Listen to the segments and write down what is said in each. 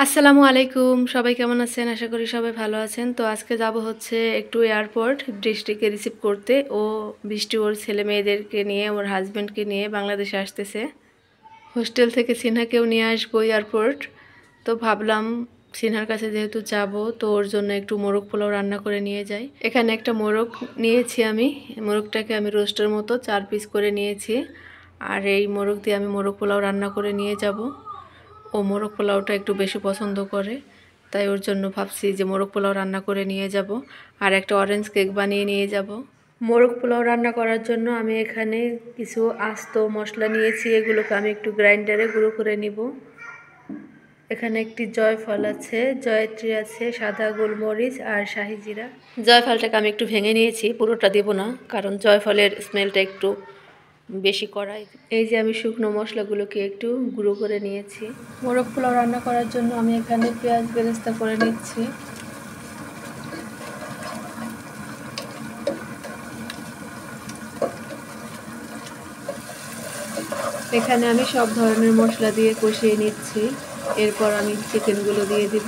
আসসালামু আলাইকুম, সবাই কেমন আছেন? আশা করি সবাই ভালো আছেন। তো আজকে যাব হচ্ছে একটু এয়ারপোর্ট বৃষ্টিকে রিসিভ করতে। বৃষ্টি ওর ছেলে মেয়েদেরকে নিয়ে, ওর হাজব্যান্ডকে নিয়ে বাংলাদেশে আসতেছে। হোস্টেল থেকে সিনহাকেও নিয়ে আসবো এয়ারপোর্ট। তো ভাবলাম সিনহার কাছে যেহেতু যাব, তো ওর জন্য একটু মোরগ পোলাও রান্না করে নিয়ে যাই। এখানে একটা মোরগ নিয়েছি আমি। মোরগটাকে আমি রোস্টের মতো 4 পিস করে নিয়েছি। আর এই মোরগ দিয়ে আমি মোরগ পোলাও রান্না করে নিয়ে যাব। ও মোরগ পোলাওটা একটু বেশি পছন্দ করে, তাই ওর জন্য ভাবছি যে মোরগ পোলাও রান্না করে নিয়ে যাব। আর একটা অরেঞ্জ কেক বানিয়ে নিয়ে যাব। মোরগ পোলাও রান্না করার জন্য আমি এখানে কিছু আস্ত মশলা নিয়েছি, এগুলোকে আমি একটু গ্রাইন্ডারে গুঁড়ো করে নিব। এখানে একটি জয়ফল আছে, জয়ত্রী আছে, সাদা গোলমরিচ আর শাহি জিরা। জয়ফলটাকে আমি একটু ভেঙে নিয়েছি, পুরোটা দেব না, কারণ জয়ফলের স্মেলটা একটু বেশি কড়াই। এই যে আমি শুকনো মশলাগুলোকে একটু গুঁড়ো করে নিয়েছি। মোরগ পোলাও রান্না করার জন্য আমি এখানে পেঁয়াজ বেরেস্তা করে নিচ্ছি। এখানে আমি সব ধরনের মশলা দিয়ে কষিয়ে নিচ্ছি। এরপর আমি চিকেনগুলো দিয়ে দিব।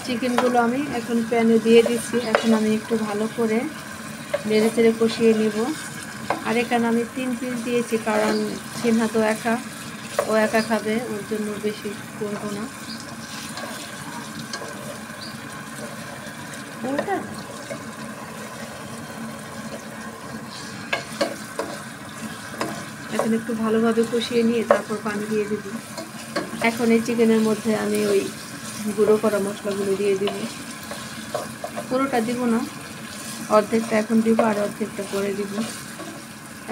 চিকেনগুলো আমি এখন প্যানে দিয়ে দিচ্ছি। এখন আমি একটু ভালো করে নেড়ে চেড়ে কষিয়ে নিব। আর এখানে আমি 3 পিস দিয়েছি, কারণ সিনহা তো ও একা খাবে, ওর জন্য বেশি করবো না। এখন একটু ভালোভাবে কষিয়ে নিয়ে তারপর পানি দিয়ে দিব। এখন এই চিকেনের মধ্যে আমি ওই গুঁড়ো করা মশলাগুলো দিয়ে দিব। পুরোটা দিব না, অর্ধেকটা এখন দিব আর অর্ধেকটা পরে দিব।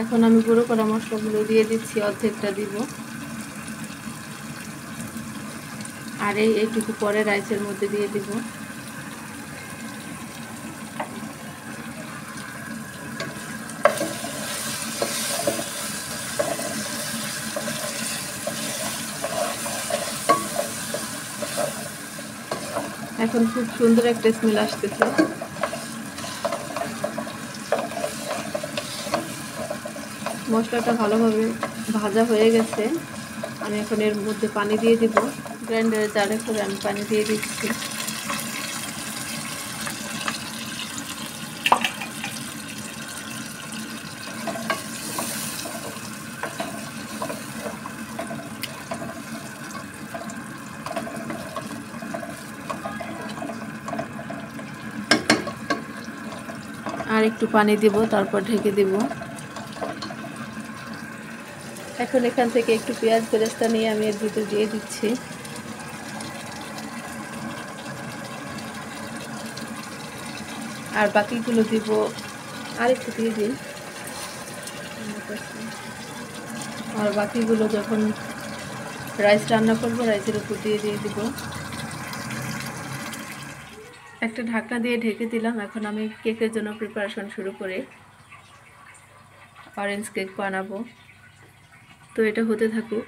এখন আমি গুঁড়ো করা মশলাগুলো দিয়ে দিচ্ছি, অর্ধেকটা দিব। আর এইটুকু পরে রাইসের মধ্যে দিয়ে দিব। এখন খুব সুন্দর একটা স্মেল আসতেছে। মশলাটা ভালোভাবে ভাজা হয়ে গেছে। আমি এখন এর মধ্যে পানি দিয়ে দিব। গ্রাইন্ডারে জারে করে আমি পানি দিয়ে দিচ্ছি। আর একটু পানি দিব, তারপর ঢেকে দিব। এখন এখান থেকে একটু পেঁয়াজ বেরেস্তা নিয়ে আমি এর ভিতর দিয়ে দিচ্ছি। আর বাকিগুলো দিব, আর একটু দিয়ে দিন। আর বাকিগুলো যখন রাইস রান্না করবো, রাইসের উপর দিয়ে দিব। একটা ঢাকনা দিয়ে ঢেকে দিলাম। এখন আমি কেকের জন্য প্রিপারেশন শুরু করে অরেঞ্জ কেক বানাবো। তো এটা হতে থাকুক।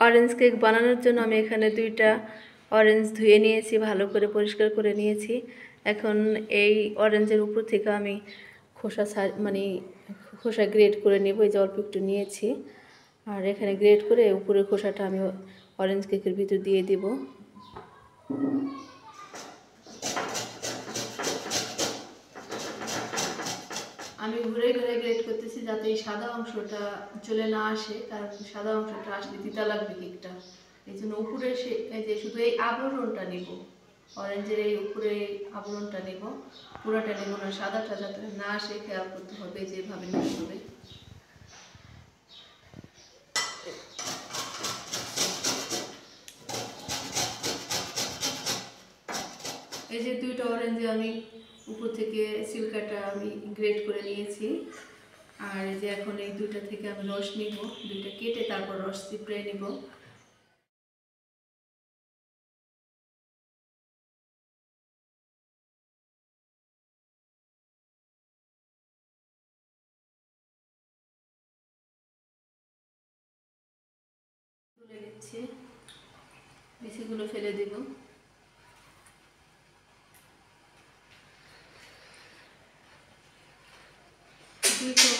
অরেঞ্জ কেক বানানোর জন্য আমি এখানে 2টা অরেঞ্জ ধুয়ে নিয়েছি, ভালো করে পরিষ্কার করে নিয়েছি। এখন এই অরেঞ্জের উপর থেকে আমি খোসা গ্রেট করে নেব। এই যে অল্প একটু নিয়েছি, আর এখানে গ্রেট করে উপরের খোসাটা আমি অরেঞ্জ কেকের ভিতর দিয়ে দিব। আমি ঘুরে ঘুরে গ্রেট করতেছি, যাতে এই সাদা অংশটা চলে না আসে, কারণ সাদা অংশটা আসলে তিতা লাগবে কেকটা। এই জন্য উপরে এই যে শুধু এই আবরণটা নিব, অরেঞ্জের এই উপরে আবরণটা নিব, পুরোটা নেব না। সাদাটা যাতে না আসে খেয়াল করতে হবে, যেভাবে নিতে হবে। এই যে 2টা অরেঞ্জে আমি উপর থেকে সিল্কাটা আমি গ্রেট করে নিয়েছি। আর এই যে এখন এই 2টা থেকে আমি রস নিব, 2টা কেটে তারপর রস চিপড়ে নিব। তুলে নিচ্ছি, বিচিগুলো ফেলে দেব।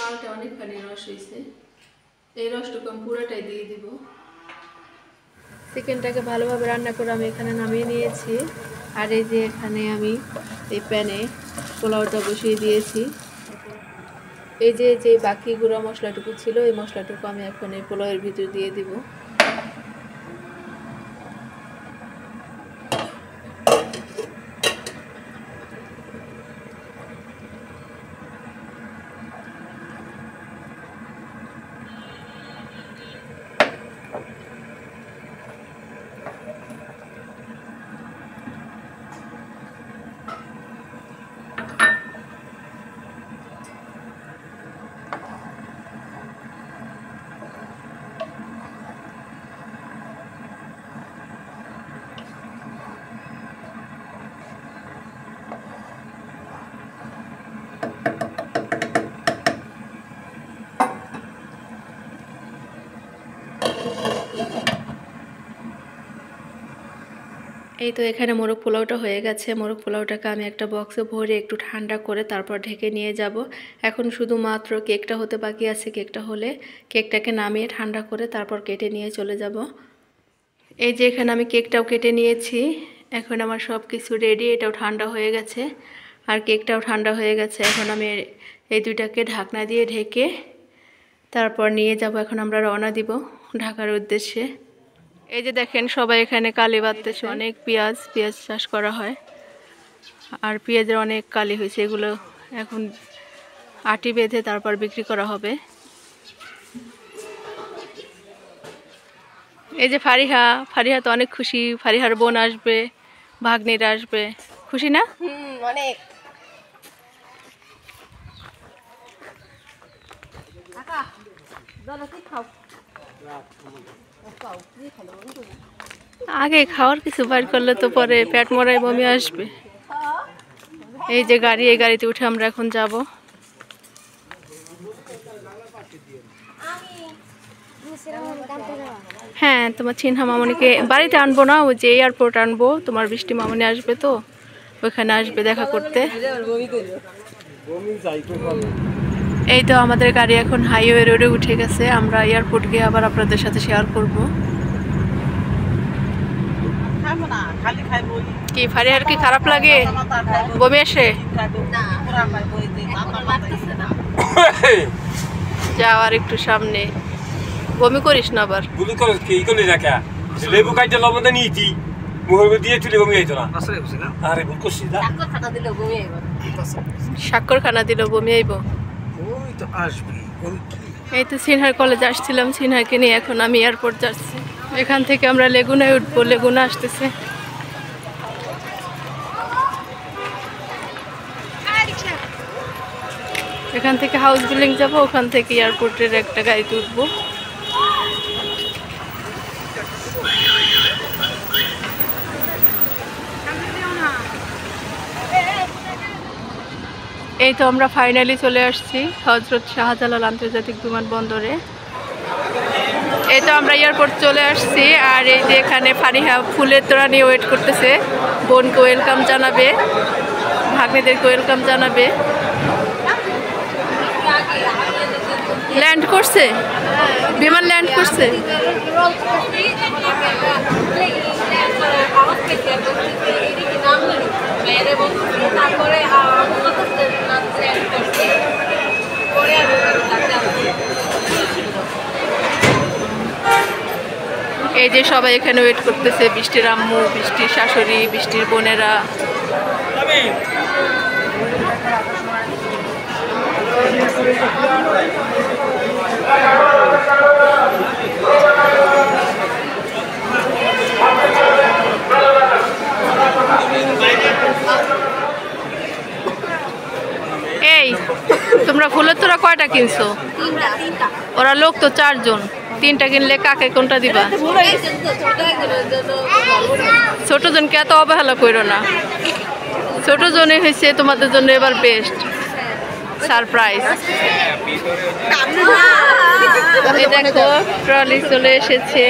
মালটা অনেকখানি রস হয়েছে, এই রসটুকু আমি পুরোটাই দিয়ে দিব। চিকেনটাকে ভালোভাবে রান্না করে আমি এখানে নামিয়ে নিয়েছি। আর এই যে এখানে আমি এই প্যানে পোলাওটা বসিয়ে দিয়েছি। এই যে বাকি গুঁড়া মশলাটুকু ছিল, এই মশলাটুকু আমি এখন এই পোলাওয়ের ভিতর দিয়ে দিব। এই তো এখানে মোরগ পোলাওটা হয়ে গেছে। মোরগ পোলাওটাকে আমি একটা বক্সে ভরে একটু ঠান্ডা করে তারপর ঢেকে নিয়ে যাব। এখন শুধুমাত্র কেকটা হতে বাকি আছে। কেকটা হলে কেকটাকে নামিয়ে ঠান্ডা করে তারপর কেটে নিয়ে চলে যাব। এই যে এখানে আমি কেকটাও কেটে নিয়েছি। এখন আমার সব কিছু রেডি। এটাও ঠান্ডা হয়ে গেছে আর কেকটাও ঠান্ডা হয়ে গেছে। এখন আমি এই দুইটাকে ঢাকনা দিয়ে ঢেকে তারপর নিয়ে যাব। এখন আমরা রওনা দিব ঢাকার উদ্দেশ্যে। এই যে দেখেন সবাই এখানে কালি বাঁধতেছে। অনেক পেঁয়াজ চাষ করা হয় আর পেঁয়াজের অনেক কালি হয়েছে। এগুলো এখন আটি বেঁধে তারপর বিক্রি করা হবে। এই যে ফারিহা তো অনেক খুশি। ফারিহার বোন আসবে, ভাগ্নিরা আসবে। খুশি না? অনেক। আগে খাওয়ার কিছু বাইর করলে তো পরে পেট মরাই বমি আসবে। এই যে গাড়ি, এই গাড়িতে উঠে আমরা এখন যাব। হ্যাঁ, তোমার চিনহা মামনিকে বাড়িতে আনবো না, ওই যে এয়ারপোর্ট আনবো। তোমার বৃষ্টি মামনি আসবে তো ওইখানে আসবে দেখা করতে। এই তো আমাদের গাড়ি এখন হাইওয়ে রোডে উঠে গেছে। আমরা এয়ারপোর্ট গিয়ে আবার আপনাদের সাথে শেয়ার করব। কি ফারিহার কি খারাপ লাগে? বমি আসে? যাও আর একটু সামনে। বমি করিস না আবার। লেবু কাইতে লবণ নিয়েছি মুখের দিয়ে চলে বমি আইতো না। আরে ভুল করছি না। স্বাক্ষর খানা দিল বমি আইব। এই তো সিনহার কলেজ আসছিলাম, সিনহাকে নিয়ে এখন আমি এয়ারপোর্ট যাচ্ছি। এখান থেকে আমরা লেগুনায় উঠবো। লেগুনা আসতেছে। এখান থেকে হাউস বিল্ডিং যাব, ওখান থেকে এয়ারপোর্টের একটা গাড়িতে উঠবো। এই তো আমরা ফাইনালি চলে আসছি হজরত শাহজালাল আন্তর্জাতিক বিমানবন্দরে। এই তো আমরা এয়ারপোর্ট চলে আসছি। আর এই যে এখানে ফারিহা ফুলের তোড়া নিয়ে ওয়েট করতেছে। বোনকে ওয়েলকাম জানাবে, ভাগ্নেদেরকে ওয়েলকাম জানাবে। ল্যান্ড করছে, বিমান ল্যান্ড করছে। এই যে সবাই এখানে ওয়েট করতেছে। বৃষ্টির আম্মু, বৃষ্টির শাশুড়ি, বৃষ্টির বোনেরা। এই তোমরা ফুলের তোরা কয়টা কিনছো? ওরা লোক তো 4 জন, 3টা কিনলে কাকে কোনটা দিবা? ছোট জনকে এত অবহেলা করো না। ছোট জনে হয়েছে তোমাদের জন্য এবার বেস্ট সারপ্রাইজ। দেখো ট্রলি চলে এসেছে।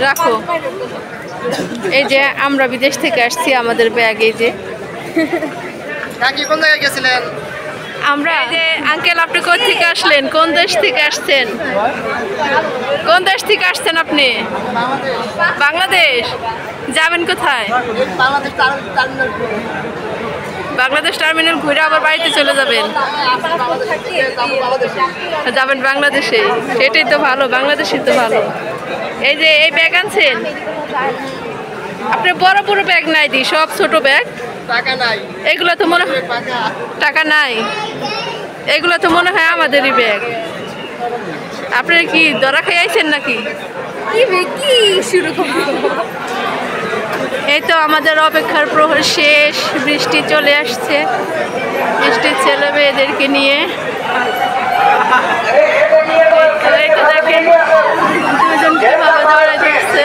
রাখো। এই যে আমরা বিদেশ থেকে আসছি, আমাদের ব্যাগ এই যে। কোন জায়গায় গেছিলেন? আমরা আঙ্কেল আপনি কোথা থেকে আসলেন? কোন দেশ থেকে আসছেন? কোন দেশ থেকে আসছেন আপনি? বাংলাদেশ। যাবেন কোথায়? বাংলাদেশ টার্মিনাল ঘুরে আবার বাড়িতে চলে যাবেন। যাবেন বাংলাদেশে, সেটাই তো ভালো, বাংলাদেশই তো ভালো। এই যে এই ব্যাগ আনছেন, আপনার বড় বড় ব্যাগ নাই দি, সব ছোট ব্যাগ। এগুলো তো মনে হয় টাকা নাই, এগুলো তো মনে হয় আমাদেরই ব্যাগ। আপনারা কি ধরা খেয়ে আইছেন নাকি? কি শুরু করবো? এই তো আমাদের অপেক্ষার প্রহর শেষ, বৃষ্টি চলে আসছে। বৃষ্টির ছেলে মেয়েদেরকে নিয়ে এই তো দেখেন দুজন কিভাবে দৌড়ায় যাচ্ছে।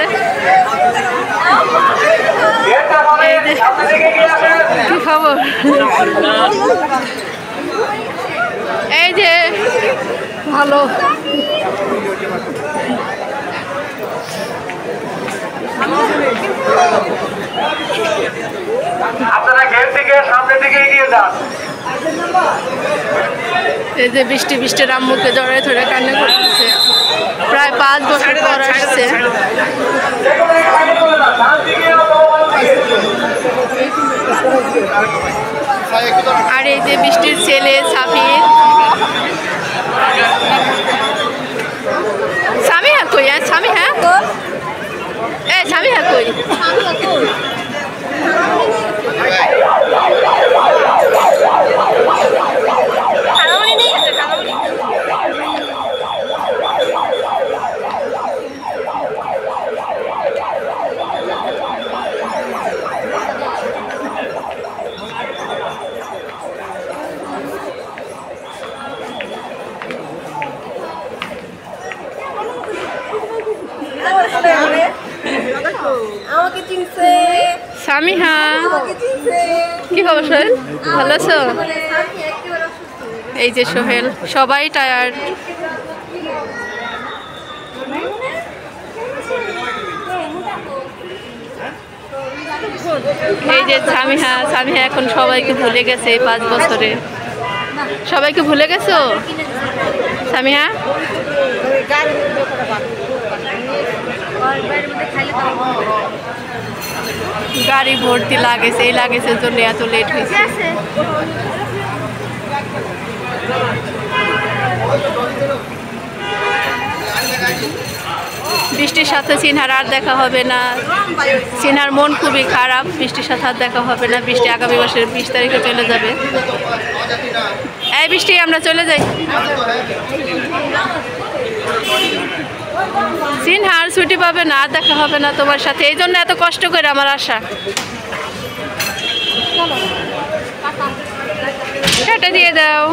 কি খবর? এই যে ভালো। আপনারা গেট থেকে সামনের দিকে এগিয়ে যান। এই যে বৃষ্টি বৃষ্টির আম্মুকে জড়ায় ধরে কান্না করতেছে, প্রায় 5 বছর পর আসছে। আর এই যে বৃষ্টির ছেলে সাফির। সামিহা কই? সামিহা সামিহা কই? সামিহা কি খবর সোহেল? ভালো আছো? এই যে সোহেল, সবাই টায়ার্ড। এই যে সামিহা এখন সবাইকে ভুলে গেছে। 5 বছরে সবাইকে ভুলে গেছো সামিহা? গাড়ি ভর্তি লাগেছে, এই লাগেছে জন্য এত লেট হয়েছে। বৃষ্টির সাথে সিনহার আর দেখা হবে না। সিনহার মন খুবই খারাপ, বৃষ্টির সাথে আর দেখা হবে না। বৃষ্টি আগামী মাসের 20 তারিখে চলে যাবে। এই বৃষ্টি আমরা চলে যাই। সিনহার ছুটি পাবে না, আর দেখা হবে না তোমার সাথে, এই জন্য এত কষ্ট করে আমার আশা। টাটা দিয়ে দাও।